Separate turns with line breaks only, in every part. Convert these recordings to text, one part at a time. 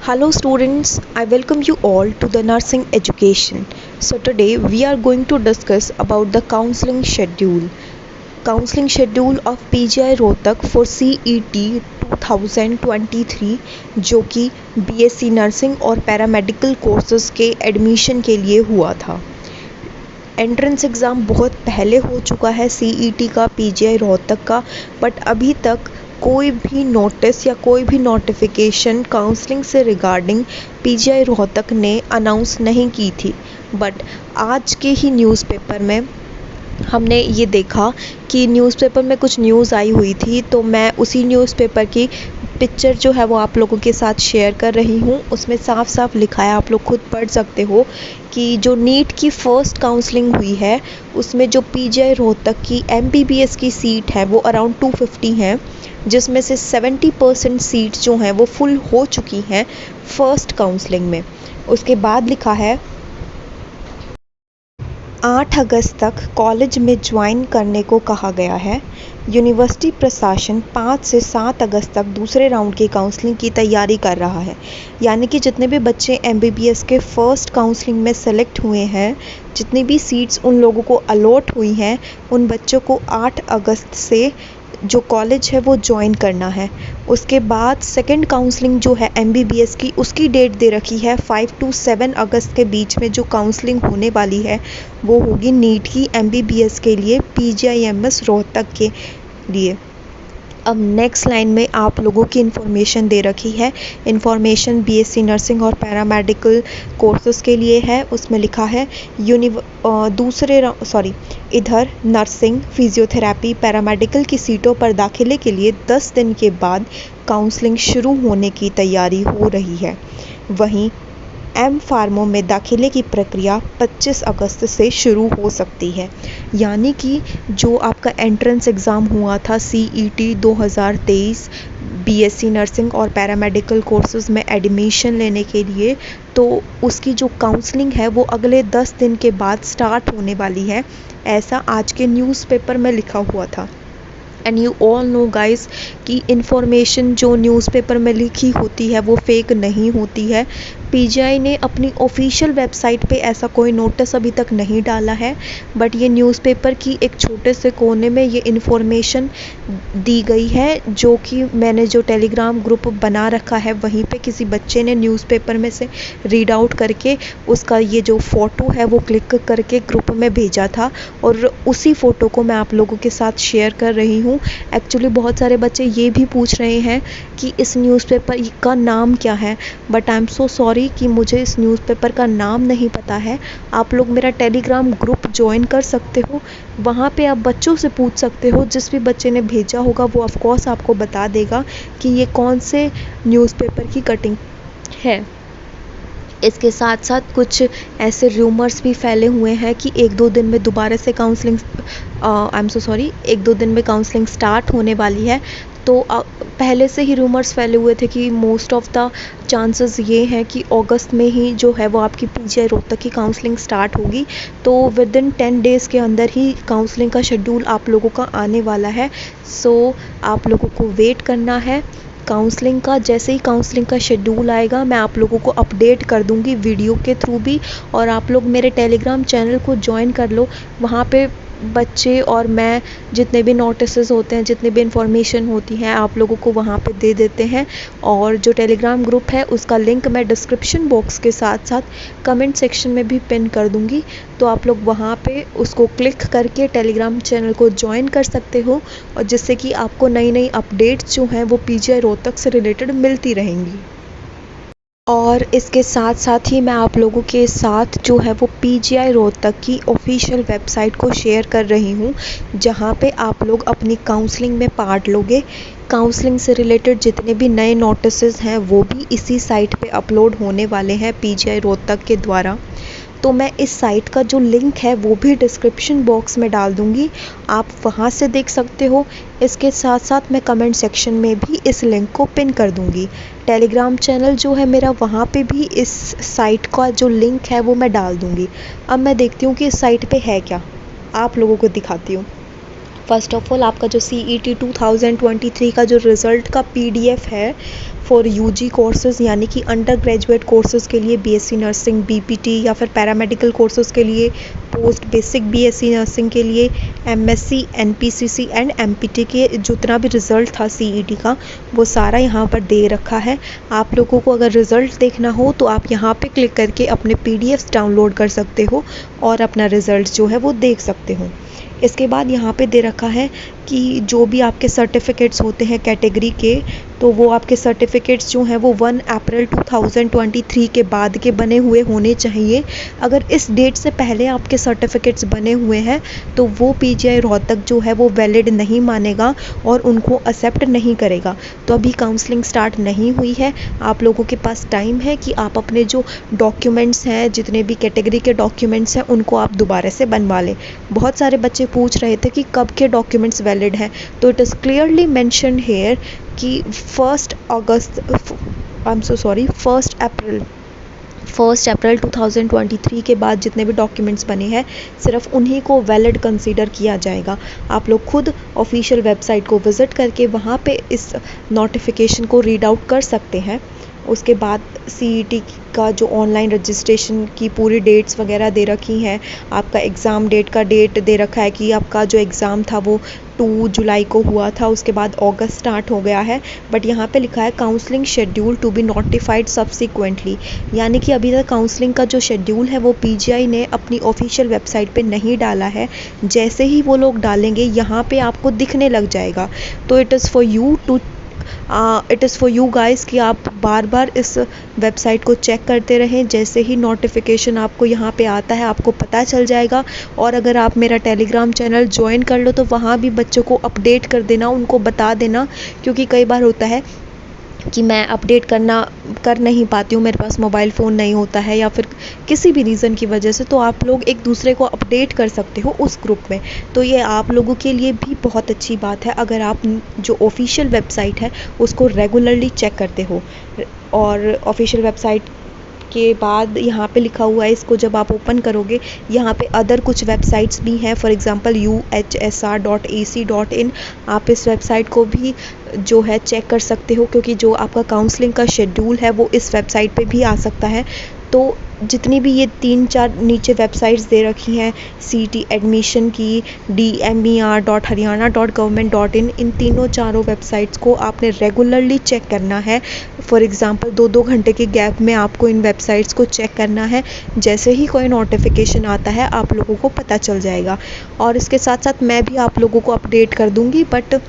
Hello students, I welcome you all to the nursing education. So today we are going to discuss about the counseling schedule. Counseling schedule of PGI Rohtak for CET 2023 जो कि BSc nursing और paramedical courses के admission के लिए हुआ था। Entrance exam बहुत पहले हो चुका है CET का PGI रोहतक का, बट अभी तक कोई भी नोटिस या कोई भी नोटिफिकेशन काउंसलिंग से रिगार्डिंग PGI रोहतक ने अनाउंस नहीं की थी। बट आज के ही न्यूज़पेपर में हमने ये देखा कि न्यूज़पेपर में कुछ न्यूज़ आई हुई थी, तो मैं उसी न्यूज़पेपर की पिक्चर जो है वो आप लोगों के साथ शेयर कर रही हूँ। उसमें साफ साफ लिखा है, आप लोग खुद पढ़ सकते हो कि जो नीट की फ़र्स्ट काउंसलिंग हुई है उसमें जो PGI रोहतक की MBBS की सीट है वो अराउंड 250 हैं, जिसमें से 70% सीट जो हैं वो फुल हो चुकी हैं फ़र्स्ट काउंसलिंग में। उसके बाद लिखा है 8 अगस्त तक कॉलेज में ज्वाइन करने को कहा गया है। यूनिवर्सिटी प्रशासन 5 से 7 अगस्त तक दूसरे राउंड की काउंसलिंग की तैयारी कर रहा है। यानी कि जितने भी बच्चे MBBS के फ़र्स्ट काउंसलिंग में सेलेक्ट हुए हैं, जितनी भी सीट्स उन लोगों को अलॉट हुई हैं, उन बच्चों को 8 अगस्त से जो कॉलेज है वो ज्वाइन करना है। उसके बाद सेकंड काउंसलिंग जो है MBBS की, उसकी डेट दे रखी है 5 to 7 अगस्त के बीच में जो काउंसलिंग होने वाली है वो होगी नीट की MBBS के लिए PGIMS रोहतक के लिए। अब नेक्स्ट लाइन में आप लोगों की इन्फॉर्मेशन दे रखी है। इन्फॉर्मेशन BSc नर्सिंग और पैरामेडिकल कोर्सेज़ के लिए है। उसमें लिखा है इधर नर्सिंग, फिजियोथेरेपी, पैरामेडिकल की सीटों पर दाखिले के लिए 10 दिन के बाद काउंसलिंग शुरू होने की तैयारी हो रही है। वहीं M-Pharma में दाखिले की प्रक्रिया 25 अगस्त से शुरू हो सकती है। यानी कि जो आपका एंट्रेंस एग्ज़ाम हुआ था CET 2023 BSc नर्सिंग और पैरामेडिकल कोर्सेज़ में एडमिशन लेने के लिए, तो उसकी जो काउंसलिंग है वो अगले 10 दिन के बाद स्टार्ट होने वाली है। ऐसा आज के न्यूज़पेपर में लिखा हुआ था। And you all know guys कि इन्फॉर्मेशन जो न्यूज़पेपर में लिखी होती है वो फेक नहीं होती है। PGI ने अपनी ऑफिशियल वेबसाइट पे ऐसा कोई नोटिस अभी तक नहीं डाला है, बट ये न्यूज़पेपर की एक छोटे से कोने में ये इन्फॉर्मेशन दी गई है, जो कि मैंने जो टेलीग्राम ग्रुप बना रखा है वहीं पे किसी बच्चे ने न्यूज़पेपर में से रीड आउट करके उसका ये जो फ़ोटो है वो क्लिक करके ग्रुप में भेजा था, और उसी फ़ोटो को मैं आप लोगों के साथ शेयर कर रही हूँ। एक्चुअली बहुत सारे बच्चे ये भी पूछ रहे हैं कि इस न्यूज़पेपर का नाम क्या है, but I am so sorry कि मुझे इस न्यूज़पेपर का नाम नहीं पता है। आप लोग मेरा टेलीग्राम ग्रुप ज्वाइन कर सकते हो, वहाँ पे आप बच्चों से पूछ सकते हो। जिस भी बच्चे ने भेजा होगा वो ऑफ कोर्स आपको बता देगा कि ये कौन से न्यूज़पेपर की कटिंग है। इसके साथ साथ कुछ ऐसे रूमर्स भी फैले हुए हैं कि 1-2 दिन में दोबारा से काउंसलिंग एक दो दिन में काउंसलिंग स्टार्ट होने वाली है। तो पहले से ही रूमर्स फैले हुए थे कि मोस्ट ऑफ द चांसेस ये हैं कि अगस्त में ही जो है वो आपकी PGI रोहतक की काउंसलिंग स्टार्ट होगी। तो विद इन 10 डेज़ के अंदर ही काउंसलिंग का शेड्यूल आप लोगों का आने वाला है। सो आप लोगों को वेट करना है काउंसलिंग का। जैसे ही काउंसलिंग का शेड्यूल आएगा मैं आप लोगों को अपडेट कर दूंगी वीडियो के थ्रू भी, और आप लोग मेरे टेलीग्राम चैनल को ज्वाइन कर लो। वहाँ पे बच्चे और मैं जितने भी नोटिसेस होते हैं, जितनी भी इन्फॉर्मेशन होती है, आप लोगों को वहाँ पे दे देते हैं। और जो टेलीग्राम ग्रुप है उसका लिंक मैं डिस्क्रिप्शन बॉक्स के साथ साथ कमेंट सेक्शन में भी पिन कर दूँगी, तो आप लोग वहाँ पे उसको क्लिक करके टेलीग्राम चैनल को ज्वाइन कर सकते हो, और जिससे कि आपको नई नई अपडेट्स जो हैं वो PGI रोहतक से रिलेटेड मिलती रहेंगी। और इसके साथ साथ ही मैं आप लोगों के साथ जो है वो PGI रोहतक की ऑफिशियल वेबसाइट को शेयर कर रही हूँ, जहाँ पे आप लोग अपनी काउंसलिंग में पार्ट लोगे। काउंसलिंग से रिलेटेड जितने भी नए नोटिसेस हैं वो भी इसी साइट पे अपलोड होने वाले हैं PGI रोहतक के द्वारा। तो मैं इस साइट का जो लिंक है वो भी डिस्क्रिप्शन बॉक्स में डाल दूँगी, आप वहाँ से देख सकते हो। इसके साथ साथ मैं कमेंट सेक्शन में भी इस लिंक को पिन कर दूँगी। टेलीग्राम चैनल जो है मेरा, वहाँ पे भी इस साइट का जो लिंक है वो मैं डाल दूँगी। अब मैं देखती हूँ कि इस साइट पे है क्या, आप लोगों को दिखाती हूँ। फर्स्ट ऑफ ऑल आपका जो CET 2023 का जो रिज़ल्ट का PDF है फॉर UG कोर्सेज़ यानी कि अंडर ग्रेजुएट कोर्सेज़ के लिए BSc नर्सिंग, BPT या फिर पैरामेडिकल कोर्सेज़ के लिए, पोस्ट बेसिक BSc नर्सिंग के लिए, MSc, NPCC एंड MPT के जितना भी रिज़ल्ट था CET का वो सारा यहाँ पर दे रखा है। आप लोगों को अगर रिज़ल्ट देखना हो तो आप यहाँ पे क्लिक करके अपने PDFs डाउनलोड कर सकते हो और अपना रिज़ल्ट जो है वो देख सकते हो। इसके बाद यहाँ पे दे रखा है कि जो भी आपके सर्टिफिकेट्स होते हैं कैटेगरी के, तो वो आपके सर्टिफिकेट्स जो हैं वो 1 अप्रैल 2023 के बाद के बने हुए होने चाहिए। अगर इस डेट से पहले आपके सर्टिफिकेट्स बने हुए हैं तो वो PGI रोहतक जो है वो वैलिड नहीं मानेगा और उनको एक्सेप्ट नहीं करेगा। तो अभी काउंसलिंग स्टार्ट नहीं हुई है, आप लोगों के पास टाइम है कि आप अपने जो डॉक्यूमेंट्स हैं, जितने भी कैटेगरी के डॉक्यूमेंट्स हैं, उनको आप दोबारा से बनवा लें। बहुत सारे बच्चे पूछ रहे थे कि कब के डॉक्यूमेंट्स वैलिड हैं, तो it is clearly mentioned here कि 1 अप्रैल 2023 के बाद जितने भी डॉक्यूमेंट्स बने हैं सिर्फ उन्हीं को वैलिड कंसीडर किया जाएगा। आप लोग खुद ऑफिशियल वेबसाइट को विज़िट करके वहाँ पे इस नोटिफिकेशन को रीड आउट कर सकते हैं। उसके बाद CET का जो ऑनलाइन रजिस्ट्रेशन की पूरी डेट्स वगैरह दे रखी हैं। आपका एग्ज़ाम डेट का डेट दे रखा है कि आपका जो एग्ज़ाम था वो 2 जुलाई को हुआ था, उसके बाद अगस्त स्टार्ट हो गया है। बट यहाँ पे लिखा है counselling schedule to be notified subsequently, यानी कि अभी तक काउंसलिंग का जो शेड्यूल है वो PGI ने अपनी ऑफिशियल वेबसाइट पे नहीं डाला है। जैसे ही वो लोग डालेंगे यहाँ पे आपको दिखने लग जाएगा। तो it is for you guys कि आप बार बार इस वेबसाइट को चेक करते रहें। जैसे ही नोटिफिकेशन आपको यहाँ पे आता है आपको पता चल जाएगा। और अगर आप मेरा टेलीग्राम चैनल ज्वाइन कर लो तो वहाँ भी बच्चों को अपडेट कर देना, उनको बता देना, क्योंकि कई बार होता है कि मैं अपडेट कर नहीं पाती हूँ, मेरे पास मोबाइल फ़ोन नहीं होता है या फिर किसी भी रीज़न की वजह से, तो आप लोग एक दूसरे को अपडेट कर सकते हो उस ग्रुप में। तो ये आप लोगों के लिए भी बहुत अच्छी बात है अगर आप जो ऑफिशियल वेबसाइट है उसको रेगुलरली चेक करते हो। और ऑफिशियल वेबसाइट के बाद यहाँ पे लिखा हुआ है, इसको जब आप ओपन करोगे यहाँ पे अदर कुछ वेबसाइट्स भी हैं, फॉर एग्जांपल UHSR.ac.in। आप इस वेबसाइट को भी जो है चेक कर सकते हो, क्योंकि जो आपका काउंसलिंग का शेड्यूल है वो इस वेबसाइट पे भी आ सकता है। तो जितनी भी ये 3-4 नीचे वेबसाइट्स दे रखी हैं, CET एडमिशन की, DMER.haryana.government.in, इन चारों वेबसाइट्स को आपने रेगुलरली चेक करना है। फॉर एग्ज़ाम्पल 2-2 घंटे के गैप में आपको इन वेबसाइट्स को चेक करना है। जैसे ही कोई नोटिफिकेशन आता है आप लोगों को पता चल जाएगा। और इसके साथ साथ मैं भी आप लोगों को अपडेट कर दूँगी, बट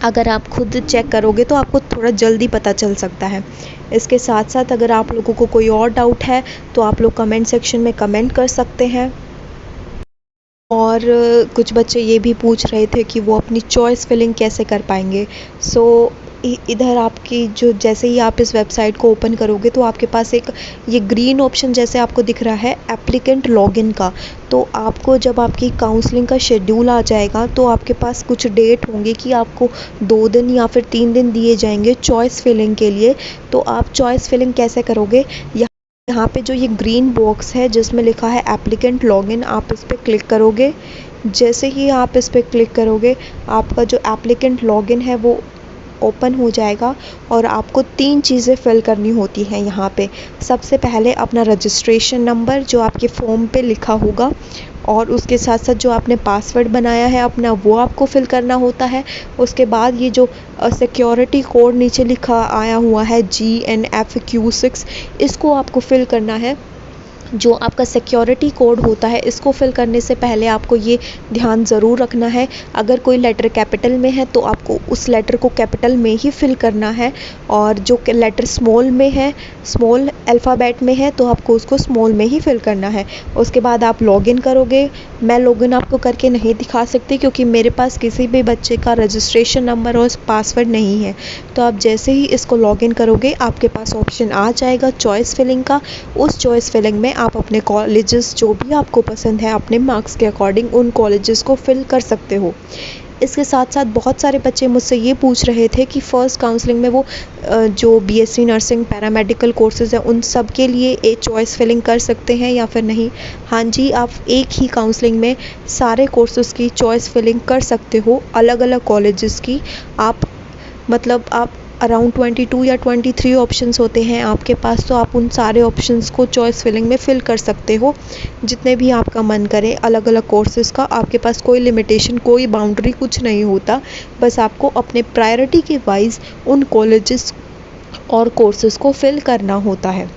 अगर आप खुद चेक करोगे तो आपको थोड़ा जल्दी पता चल सकता है। इसके साथ साथ अगर आप लोगों को कोई और डाउट है तो आप लोग कमेंट सेक्शन में कमेंट कर सकते हैं। और कुछ बच्चे ये भी पूछ रहे थे कि वो अपनी चॉइस फिलिंग कैसे कर पाएंगे। सो इधर आपकी जो जैसे ही आप इस वेबसाइट को ओपन करोगे तो आपके पास एक ये ग्रीन ऑप्शन जैसे आपको दिख रहा है एप्लीकेंट लॉगिन का। तो आपको जब आपकी काउंसलिंग का शेड्यूल आ जाएगा तो आपके पास कुछ डेट होंगे कि आपको 2 दिन या फिर 3 दिन दिए जाएंगे चॉइस फिलिंग के लिए। तो आप चॉइस फिलिंग कैसे करोगे, यहाँ पे जो ये ग्रीन बॉक्स है जिसमें लिखा है एप्लीकेंट लॉगिन, आप इस पर क्लिक करोगे। जैसे ही आप इस पर क्लिक करोगे आपका जो एप्लीकेंट लॉगिन है वो ओपन हो जाएगा और आपको 3 चीज़ें फिल करनी होती हैं यहाँ पे। सबसे पहले अपना रजिस्ट्रेशन नंबर जो आपके फॉर्म पे लिखा होगा, और उसके साथ साथ जो आपने पासवर्ड बनाया है अपना वो आपको फिल करना होता है। उसके बाद ये जो सिक्योरिटी कोड नीचे लिखा आया हुआ है GNFQ6, इसको आपको फिल करना है। जो आपका सिक्योरिटी कोड होता है इसको फिल करने से पहले आपको ये ध्यान ज़रूर रखना है, अगर कोई लेटर कैपिटल में है तो आपको उस लेटर को कैपिटल में ही फिल करना है, और जो लेटर स्मॉल में है, स्मॉल अल्फ़ाबेट में है, तो आपको उसको स्मॉल में ही फिल करना है। उसके बाद आप लॉगिन करोगे। मैं लॉगिन आपको करके नहीं दिखा सकती क्योंकि मेरे पास किसी भी बच्चे का रजिस्ट्रेशन नंबर और पासवर्ड नहीं है। तो आप जैसे ही इसको लॉगिन करोगे आपके पास ऑप्शन आ जाएगा चॉइस फिलिंग का। उस चॉइस फिलिंग में आप अपने कॉलेजेस जो भी आपको पसंद है अपने मार्क्स के अकॉर्डिंग उन कॉलेजेस को फिल कर सकते हो। इसके साथ साथ बहुत सारे बच्चे मुझसे ये पूछ रहे थे कि फ़र्स्ट काउंसलिंग में वो जो बीएससी नर्सिंग पैरामेडिकल कोर्सेज़ हैं उन सब के लिए एक चॉइस फिलिंग कर सकते हैं या फिर नहीं। हाँ जी, आप एक ही काउंसलिंग में सारे कोर्सेज़ की चॉइस फिलिंग कर सकते हो, अलग अलग कॉलेजेस की। आप अराउंड 22 या 23 ऑप्शंस होते हैं आपके पास, तो आप उन सारे ऑप्शंस को चॉइस फिलिंग में फ़िल कर सकते हो जितने भी आपका मन करे अलग अलग कोर्सेज़ का। आपके पास कोई लिमिटेशन, कोई बाउंड्री कुछ नहीं होता, बस आपको अपने प्रायोरिटी के वाइज उन कॉलेजेस और कोर्सेज़ को फ़िल करना होता है।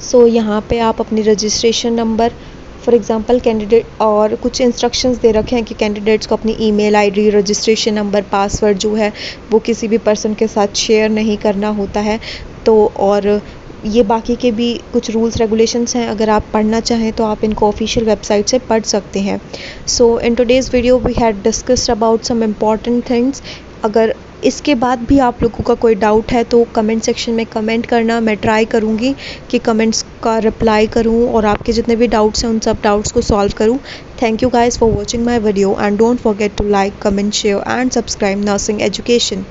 सो यहाँ पे आप अपनी registration number, for example candidate, और कुछ इंस्ट्रक्शंस दे रखे हैं कि कैंडिडेट्स को अपनी email ID, registration number, password जो है वो किसी भी पर्सन के साथ शेयर नहीं करना होता है। तो और ये बाकी के भी कुछ रूल्स रेगुलेशंस हैं, अगर आप पढ़ना चाहें तो आप इनको ऑफिशियल वेबसाइट से पढ़ सकते हैं। So in today's video we had discussed about some important things. अगर इसके बाद भी आप लोगों का कोई डाउट है तो कमेंट सेक्शन में कमेंट करना, मैं ट्राई करूँगी कि कमेंट्स का रिप्लाई करूँ और आपके जितने भी डाउट्स हैं उन सब डाउट्स को सॉल्व करूँ। Thank you guys for watching my video and don't forget to like, comment, share and subscribe nursing education.